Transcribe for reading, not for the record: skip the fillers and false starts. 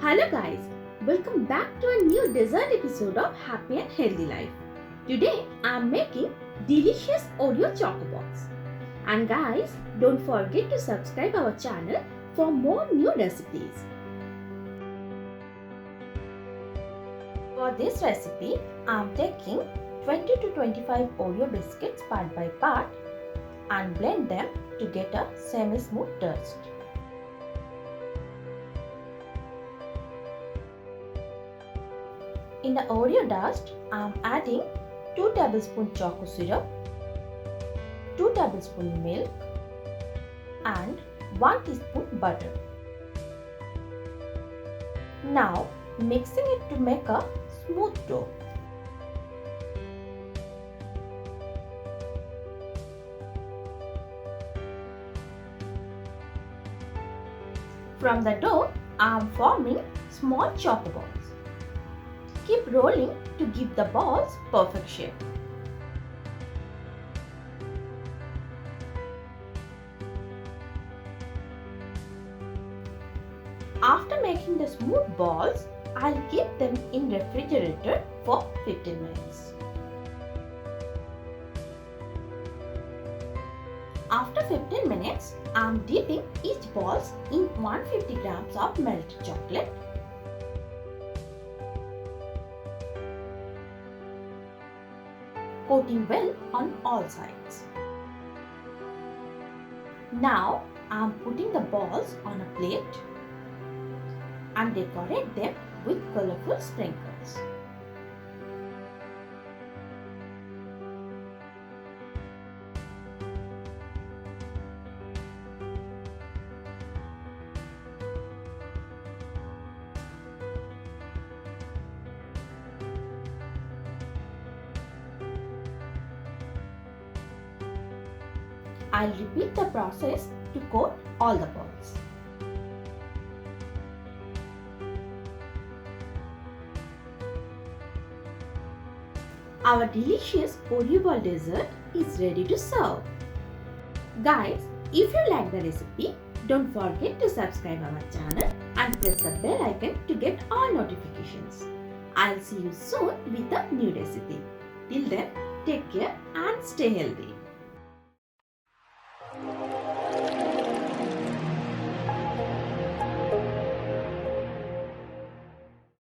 Hello guys, welcome back to a new dessert episode of Happy and Healthy Life. Today I am making delicious Oreo Chocolate Balls. And guys, don't forget to subscribe our channel for more new recipes. For this recipe, I am taking 20 to 25 Oreo biscuits part by part and blend them to get a semi-smooth dust. In the Oreo dust, I am adding 2 tablespoons chocolate syrup, 2 tablespoons milk and 1 teaspoon butter. Now mixing it to make a smooth dough. From the dough, I am forming small chocolate balls. Keep rolling to give the balls perfect shape. After making the smooth balls, I'll keep them in refrigerator for 15 minutes. After 15 minutes, I'm dipping each balls in 150 grams of melted chocolate, coating well on all sides. Now I am putting the balls on a plate and decorate them with colorful sprinkles. I'll repeat the process to coat all the balls. Our delicious Oreo ball dessert is ready to serve. Guys, if you like the recipe, don't forget to subscribe our channel and press the bell icon to get all notifications. I'll see you soon with a new recipe. Till then, take care and stay healthy.